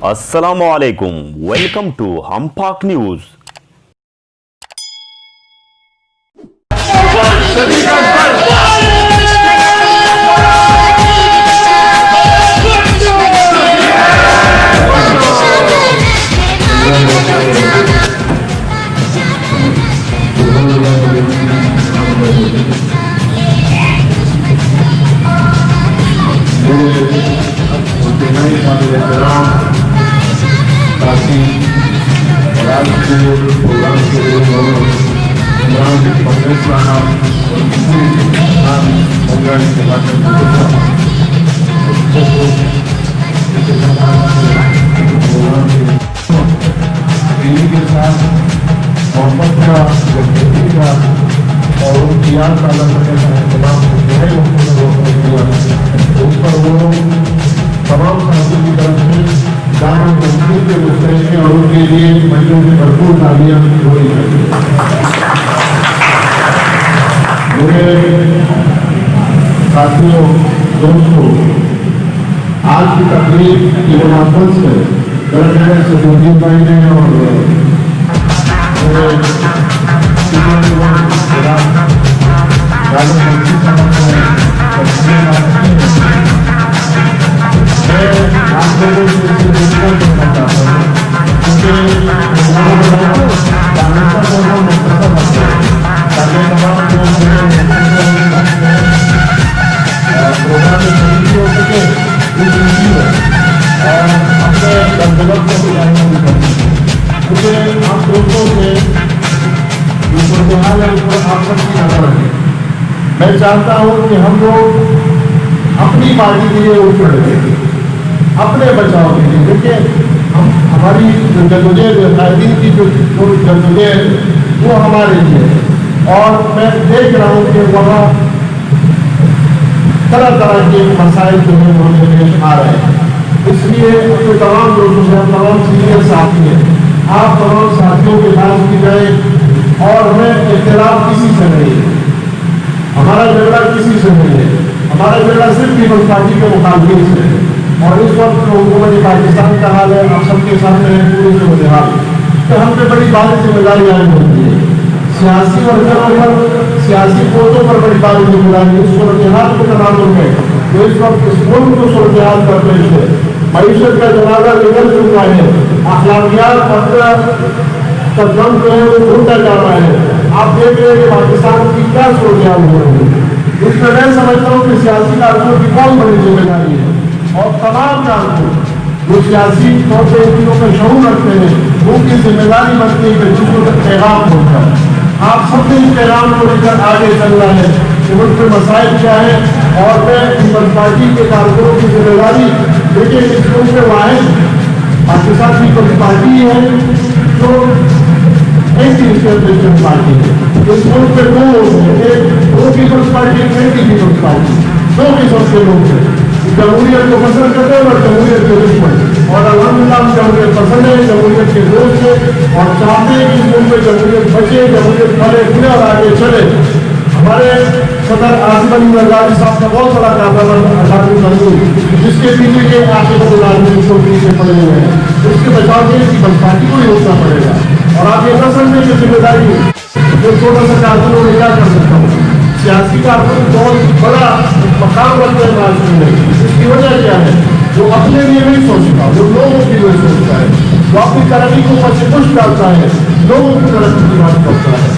Assalamu alaikum. Welcome to Hampak News. और उनकी याद ताज़ा करने का इंतजाम जो है उस पर वो तमाम साथियों की तरफ से दान मंत्री के गुस्से में और उनके लिए महिलाओं से भरपूर तालियां हो रही है। मेरे साथियों दोस्तों, आज की तकरीब की मुनाफत से कलेक्टर सदुद्दीन भाई ने और मैं चाहता हूं कि हम लोग अपनी पार्टी के लिए उठ खड़े, अपने बचाव के लिए। देखिए, हमारी जदोजहद कायदीन की जो जदोजहद वो हमारे लिए, और मैं देख रहा हूँ कि वहाँ तरह तरह के मसाइल जो है वो पेश आ रहे हैं। इसलिए अपने तमाम लोगों से, तमाम सीनियर साथी हैं, आप तमाम साथियों के पास भी गए और हमें इख्तिलाफ किसी से नहीं है, हमारा झगड़ा किसी से नहीं है, हमारा झगड़ा सिर्फ पीपल्स पार्टी के मुकाबले से है। और इस वक्त हुकूमत पाकिस्तान का हाल है, आप सबके सामने है पूरे सूरत हाल, तो हम पे बड़ी भारी जिम्मेदारी आनी होती है। सियासी वर्करों पर, सियासी कोर्टों पर बड़ी भारी जिम्मेदारी इस सूरत हाल के तनाजुर में जो इस वक्त इस मुल्क को सूरत हाल पर पेश है। मईशत का जनाजा निकल चुका है, अखलाकियात का जंग जो है वो ढूंढा जा रहा है। आप देख रहे हैं कि पाकिस्तान की क्या सूरत हाल हो रही है। इसमें मैं समझता हूँ कि सियासी कारकुनों की बहुत बड़ी जिम्मेदारी है, और तमाम कारकुन जो सियासी तौर पर इन चीज़ों में शऊर रखते हैं उनकी जिम्मेदारी बनती है कि चीज़ों तक पैगाम होता है। आप सबने इस पैगाम को लेकर आगे चलना है कि मुल्क में मसाइल क्या है, और मैं पीपल्स पार्टी के कारकुनों की जिम्मेदारी, देखिए इस मुल्क में वाहिद पाकिस्तान पीपल्स पार्टी है जो एंटी-एस्टेब्लिशमेंट पार्टी है। इस मुल्क में दो लोग हैं, एक वो पीपल्स पार्टी, एक एंटी पीपल्स पार्टी, दो किस्म के लोग हैं। जमहूरियत को पसंद करते हैं और जमहूरियत के दुश्मन, और अल्हम्दुलिल्लाह हम जमहूरियत पसंद है, जमहूरियत के दोस्त हैं, और चाहते हैं कि इस मुल्क में जमहूरियत बचे, जमहूरियत फले फूले और आगे चले। हमारे सदर आसिफ अली जरदारी साहब का बहुत बड़ा कारनामा जिसके पीछे के आसिफ अली पीछे पड़े हुए हैं, उसके बचाव के लिए पीपल्स पार्टी को ही रोकना पड़ेगा। और आप ये न समझें कि जिम्मेदारी जो छोटा सा कारकुनों ने क्या कर सकता हूँ, सियासी कारकुन बहुत बड़ा मकाम रखते हैं माशरे में। इसकी वजह क्या है? वो अपने लिए नहीं सोचता, वो लोगों के लिए सोचता है, वो अपनी तरक्की को ऊपर से पुश डालता है, लोगों की तरक्की की बात करता है।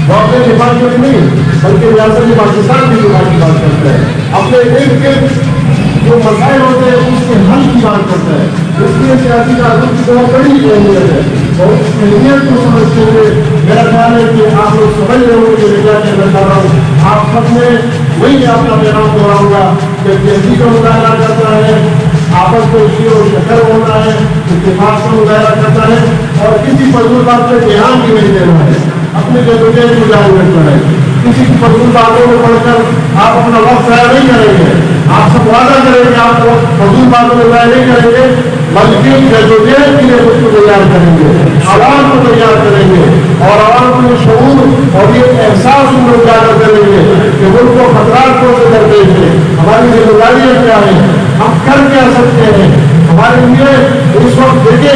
वो अपने निफाज के लिए नहीं बल्कि रियासत पाकिस्तान की निफाज की बात करता है, अपने इर्द गिर्द जो मसाइल होते हैं उसके हल की बात करता है। इसलिए सियासी कारकुन की बहुत बड़ी अहमियत है, और उस अहमियत को समझते हुए मेरा ख्याल है कि आप लोग समझ रहे होंगे कि मैं क्या कहना चाह रहा हूँ। आप सब में वही आपका पैगाम दोहराऊंगा कि तेजी का मुजाहरा करना है, आपस में शीर और शक्कर होना है, इत्तेफाक का मुजाहरा करना है, और किसी फजूल बात पे ध्यान भी नहीं देना है, अपने जदोजहद को जारी रखना है। किसी की फजूल बातों में पढ़कर आप अपना वक्त ज़ाया नहीं करेंगे। आप सब वादा करेंगे आप फजूल बातों में ज़ाया नहीं करेंगे, बल्कि जदोजहद के लिए उसको तैयार करेंगे, आवाम को तैयार करेंगे, और आवाम को ये शऊर और ये एहसास उनको उजागर करेंगे कि मुल्क को खतरात को से दरपेश है। हमारी जिम्मेदारियाँ क्या हैं, हम कर क्या सकते हैं, हमारे जारी हुई है। इस वक्त देखिए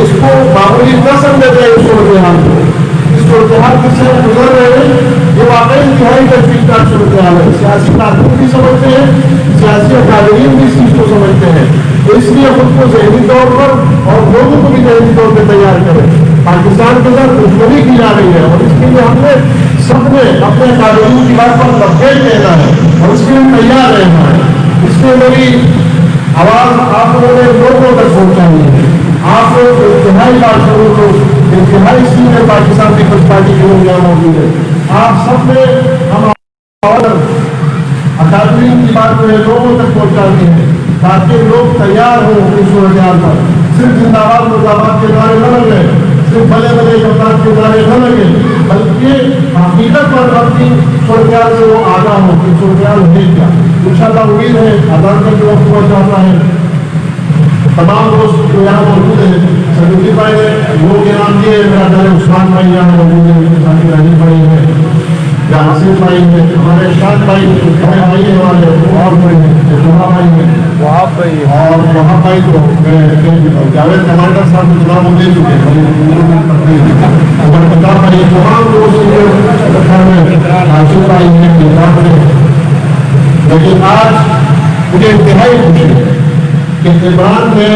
इसको मामूली न समझते हैं, इस सूरत हाल को, इस सूरत हाल से गुजर रहे हैं, ये वाकई इंतहाई तकलीफदार सूरत हाल है। सियासी कारकुन भी समझते हैं, सियासी अकादमीन भी इस चीज को समझते हैं, इसलिए खुद को ज़हनी तौर पर और लोगों को भी ज़हनी तौर पर तैयार करें। पाकिस्तान के साथ दुश्मनी की जा रही है और इसके लिए हमने सबने अपने कानूनी की बात पर लबैक कहना है और इसके लिए तैयार रहना है। इसलिए मेरी आवाज़ आप लोगों ने लोगों तक पहुँचानी है। आप लोग इंतहाई बादशाहों को, इंतहाई सीनियर पाकिस्तान पीपल्स पार्टी के लोग यहाँ मौजूद है, आप सब ने हम अकादमी की बात में लोगों तक पहुँचानी है ताकि लोग तैयार हो इस सूरत हाल पर। सिर्फ जिंदाबाद मुर्दाबाद के नारे न लगे, सिर्फ भले भले गद्दार के नारे न लगे, बल्कि हकीकत पर अपनी सूरत हाल से वो आगाह हो कि सूरत हाल है क्या। इंशाअल्लाह उम्मीद है अदान का जो वक्त हुआ जाता है, तमाम दोस्त जो यहाँ मौजूद है, सदुद्दीन भाई ने लोगों के नाम दिए, मेरा दर उस्मान भाई यहाँ मौजूद है, मेरे साथी राजीव भाई है, या आसिफ भाई है, हमारे शाद भाई हमारे भाई है, हमारे और भाई है, जुमा भाई है, वहाब भाई और वहाब भाई को जावेद कमांडर साहब को चुनाव दे चुके हैं, हमारे प्रताप भाई तमाम दोस्त आसिफ भाई है, लेकिन आज मुझे इंतहाई खुशी है कि इमरान ने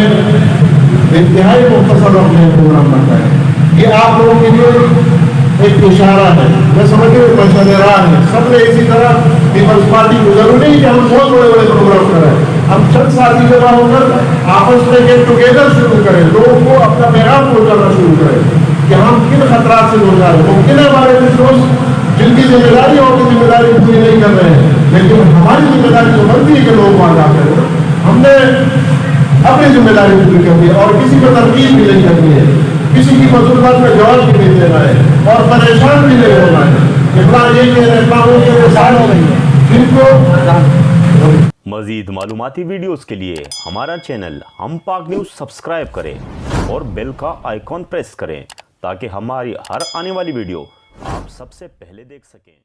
इंतहाई मुख्तसर अपने प्रोग्राम बनाया। ये आप लोगों के लिए एक इशारा है, मैं समझ रही मशहूर है, सबने इसी तरह पीपल्स पार्टी को जरूरी नहीं कि हम बहुत बड़े बड़े प्रोग्राम करें, हम चंद साथी जमा होकर आपस में गेट टुगेदर शुरू करें, लोगों को अपना पैगाम पहुँचाना शुरू करें कि हम किन खतरात से गुजर रहे हैं। मुमकिन है हमारे कुछ दोस्त जिनकी जिम्मेदारी और की जिम्मेदारी पूरी नहीं कर रहे हैं, लेकिन हमारी जिम्मेदारी तो बनती है कि लोग वहाँ जाते हैं। हमने अपनी जिम्मेदारी पूरी करनी है और किसी को तरकीब भी नहीं करनी है, किसी की मसूलबात में जवाब भी नहीं देना है और परेशान भी नहीं होना है। इतना ये कह रहे इतना वो कह रहे जिनको मजीद मालूमाती वीडियोस के लिए हमारा चैनल हम पाक न्यूज़ सब्सक्राइब करें और बेल का आइकॉन प्रेस करें ताकि हमारी हर आने वाली वीडियो आप सबसे पहले देख सकें।